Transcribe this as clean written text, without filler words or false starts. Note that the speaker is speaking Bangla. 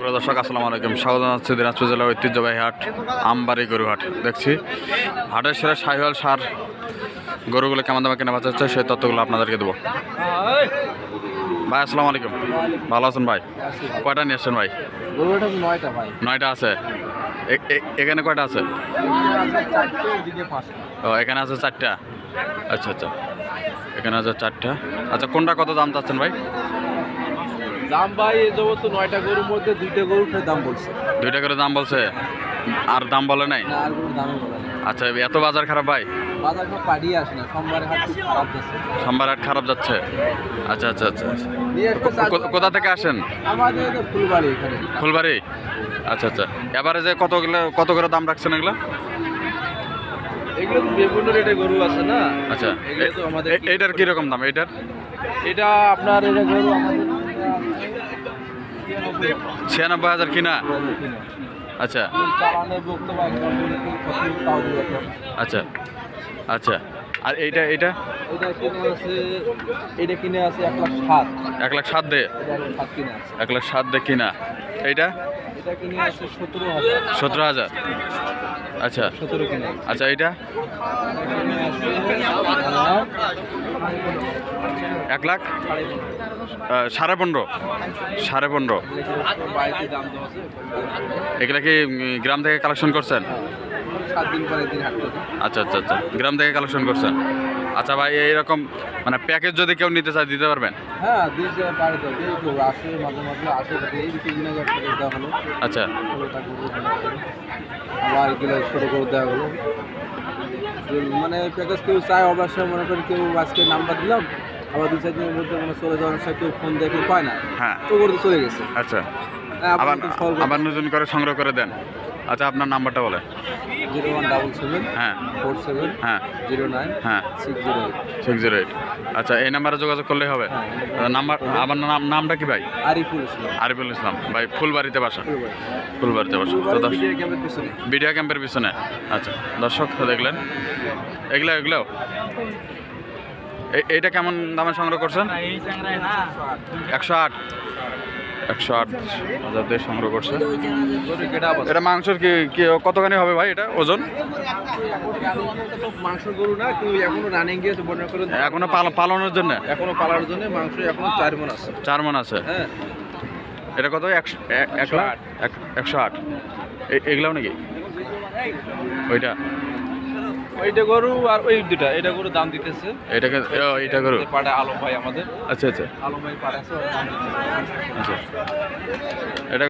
সুপ্রিয় দর্শক আসসালামু আলাইকুম, স্বাগত জানাচ্ছি দিনাজপুর জেলার ঐতিহ্যবাহী হাট আমবাড়ি গরু হাট। দেখছি হাটের সেরা শাহিওয়াল সার গরুগুলো কেমন দামে কেনা বেচা হচ্ছে সেই তথ্যগুলো আপনাদেরকে দেবো। ভাই আসসালামু আলাইকুম, ভালো আছেন ভাই? কয়টা নিয়ে আসছেন ভাই? নয়টা আছে। এখানে কয়টা আছে? ও এখানে আছে চারটা। আচ্ছা আচ্ছা, এখানে আছে চারটা। আচ্ছা কোনটা কত দাম চাচ্ছেন ভাই? দাম ভাই এই তো 9টা গরুর মধ্যে 2টা গরুর দাম বলছে। 2টা করে দাম বলছে, আর দাম বলে নাই? না, আর গরুর দামই বলে নাই। আচ্ছা এত বাজার খারাপ ভাই? বাজার সব পাড়িয়ে আসে না, সোমবারে হাট খুব খারাপ যাচ্ছে। সোমবার হাট খারাপ যাচ্ছে। আচ্ছা আচ্ছা আচ্ছা, কোথা থেকে আসেন? আমাদের এই ফুলবাড়ি এখানে। ফুলবাড়ি। আচ্ছা আচ্ছা, এবারে যে কত করে দাম রাখছেন এগুলো? এগুলো তো বিভিন্ন রেটে গরু আছে না। আচ্ছা এগুলো তো আমাদের এইটার কীরকম দাম? এইটার এটা আপনার এটা গরু আমাদের 96,000 কিনা। আচ্ছা চালানে বক্তব্য একদম তাও দিয়ে রাখলাম। আচ্ছা আচ্ছা, আর এইটা এটা কিনে আছে 1,07,000। 1,07,000 দে? এটা 1,07,000 কিনে আছে। 1,07,000 দে কিনা। এইটা এটা কিনে আছে 17,000। 17,000। আচ্ছা 17 কিনে আছে। আচ্ছা এইটা কিনে আছে 1,00,000 15,500। বাড়িতে দাম দেওয়া আছে। এগুলা কি গ্রাম থেকে কালেকশন করছেন? 7 দিন পরে দিন হাট করে। আচ্ছা আচ্ছা আচ্ছা, গ্রাম থেকে কালেকশন করছেন। আচ্ছা ভাই এইরকম মানে প্যাকেজ যদি কেউ নিতে চায় দিতে পারবেন? হ্যাঁ দিয়েছে পারে তো আসে মাঝে মাঝে আসে এই দিনে দেওয়া হলো। আচ্ছা আবার এগুলো ছোটো করে দেওয়া হলো। মানে প্যাকেজ কেউ চায় অবশ্যই, মনে করি কেউ আজকে নাম্বার দিলাম, আবার 2-4 দিনের মধ্যে মানে চলে যাওয়ার সময় কেউ ফোন দিয়ে কেউ পায় না। হ্যাঁ তো করতে চলে গেছে। আচ্ছা, আবার আবার নতুন করে সংগ্রহ করে দেন। আচ্ছা আপনার নাম্বারটা বলে। 0177 হ্যাঁ 47 হ্যাঁ 09 হ্যাঁ 608। 608। আচ্ছা এই নাম্বারে যোগাযোগ করলেই হবে। নাম্বার আমার নামটা কি ভাই? আরিফুল ইসলাম। আরিফুল ইসলাম ভাই, ফুলবাড়িতে বাসা? ফুলবাড়িতে বাসা। মিডিয়া ক্যাম্পের পিছনে। মিডিয়া ক্যাম্পের পিছনে। আচ্ছা দর্শক দেখলেন এগুলো এইটা কেমন দামে সংগ্রহ করছেন? 108 108,000 দিয়ে সংগ্রহ করছে। এটা মাংসের কি কতখানি হবে ভাই এটা ওজন? মাংস গরু না, কেউ এখনো রানিং গিয়েছে মনে করেন, এখনো পালনের জন্য, এখনো পালার জন্য মাংস এখনো 4 মণ আছে। 4 মণ আছে। হ্যাঁ এটা কত? 108। এগুলাও নাকি ওইটা গরু আর ওই দুটা, এটা গরু দাম দিতেছে। এটা গরু পাড়া আলম ভাই আমাদের। আচ্ছা আচ্ছা আলম ভাই পাড়া আছে, দাম দিতেছে। আচ্ছা এটা